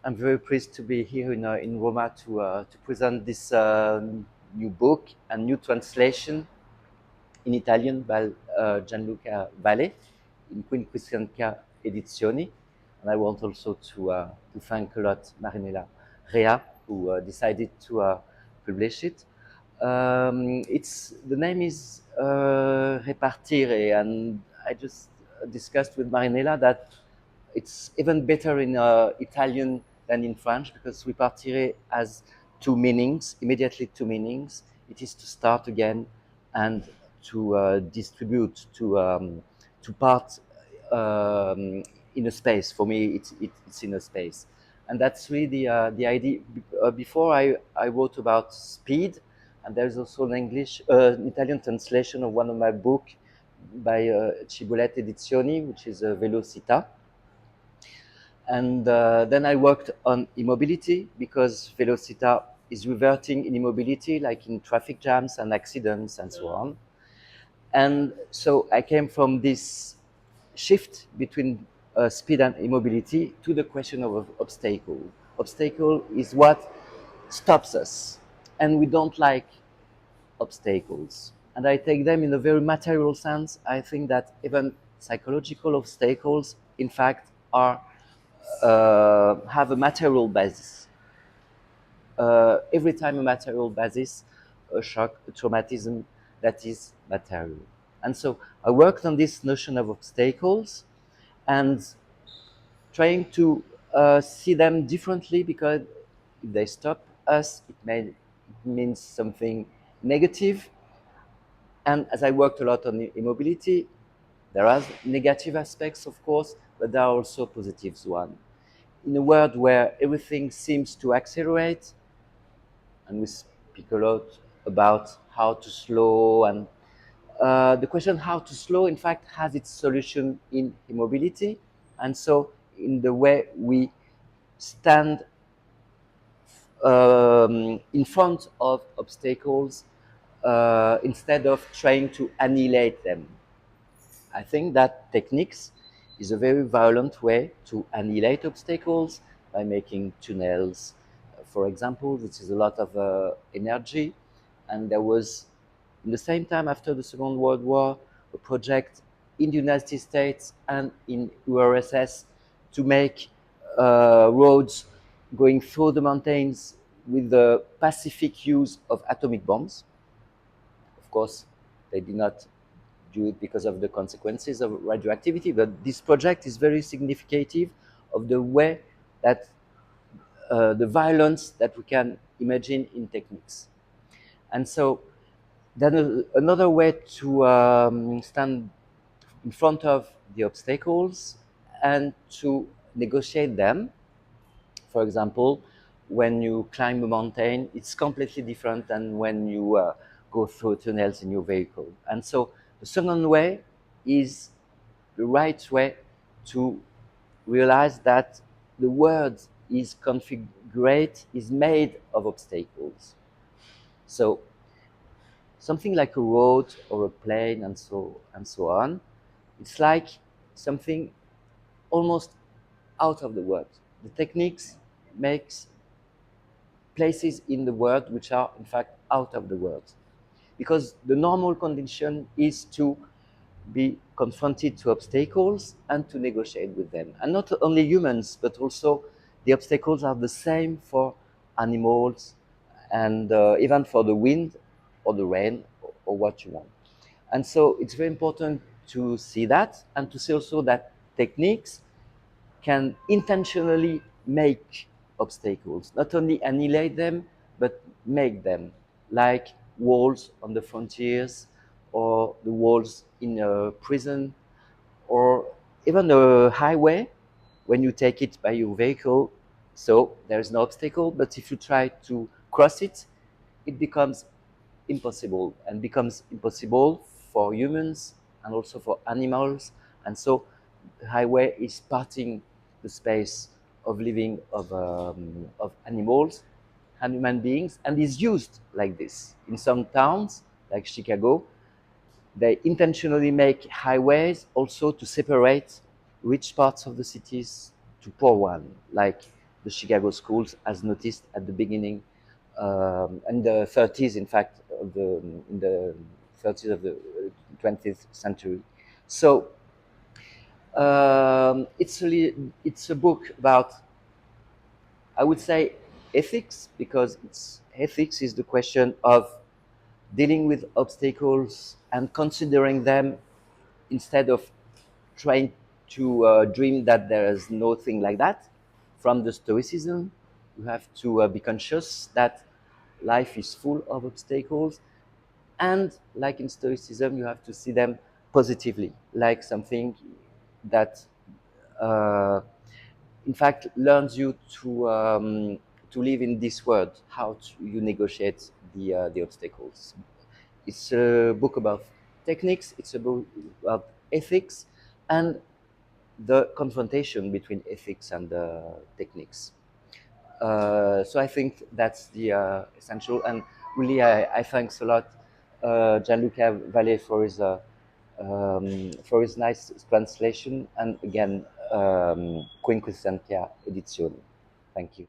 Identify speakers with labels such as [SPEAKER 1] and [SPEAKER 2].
[SPEAKER 1] I'm very pleased to be here in Roma to present this new book and new translation in Italian by Gianluca Valle in Queen Kristianka Edizioni. And I want also to thank a lot Marinella Rea, who decided to publish it. The name is Ripartire, and I just discussed with Marinella that it's even better in Italian than in French because Ripartire has two meanings, immediately two meanings. It is to start again and to distribute, to part in a space. For me, it's in a space. And that's really the idea. Before I wrote about speed, and there's also an Italian translation of one of my books by Kristianka Edizioni, which is Velocità. And then I worked on immobility because velocità is reverting in immobility, like in traffic jams and accidents and so on. And so I came from this shift between speed and immobility to the question of obstacle. Obstacle is what stops us, and we don't like obstacles. And I take them in a very material sense. I think that even psychological obstacles, in fact, have a material basis. Every time a material basis, a shock, a traumatism that is material. And so I worked on this notion of obstacles and trying to see them differently because if they stop us, it means something negative. And as I worked a lot on immobility, there are negative aspects, of course, but there are also positives ones. In a world where everything seems to accelerate, and we speak a lot about how to slow, and the question how to slow, in fact, has its solution in immobility, and so in the way we stand in front of obstacles instead of trying to annihilate them. I think that techniques is a very violent way to annihilate obstacles by making tunnels, for example, which is a lot of energy. And there was, in the same time after the Second World War, a project in the United States and in URSS to make roads going through the mountains with the pacific use of atomic bombs. Of course, they did not do it because of the consequences of radioactivity, but this project is very significant of the way that the violence that we can imagine in techniques. And so then another way to stand in front of the obstacles and to negotiate them. For example, when you climb a mountain, it's completely different than when you go through tunnels in your vehicle. And so the second way is the right way to realize that the world is configured, is made of obstacles. So something like a road or a plane and so on, it's like something almost out of the world. The techniques makes places in the world which are in fact out of the world. Because the normal condition is to be confronted to obstacles and to negotiate with them. And not only humans, but also the obstacles are the same for animals and even for the wind or the rain or what you want. And so it's very important to see that and to see also that techniques can intentionally make obstacles, not only annihilate them, but make them, like walls on the frontiers, or the walls in a prison, or even a highway when you take it by your vehicle. So there's no obstacle, but if you try to cross it, it becomes impossible and becomes impossible for humans and also for animals. And so the highway is parting the space of living of animals and human beings, and is used like this. In some towns, like Chicago, they intentionally make highways also to separate rich parts of the cities to poor one, like the Chicago schools, as noticed at the beginning, in the 30s, in fact, in the 30s of the 20th century. So it's a book about, I would say, ethics, because ethics is the question of dealing with obstacles and considering them instead of trying to dream that there is nothing like that. From the Stoicism, you have to be conscious that life is full of obstacles, and like in Stoicism, you have to see them positively, like something that, uh, in fact, learns you to live in this world, how you negotiate the obstacles. It's a book about techniques. It's a book about ethics and the confrontation between ethics and techniques. So I think that's the essential. And really, I thanks a lot Gianluca Valle for his nice translation, and again, Kristianka Edizioni. Thank you.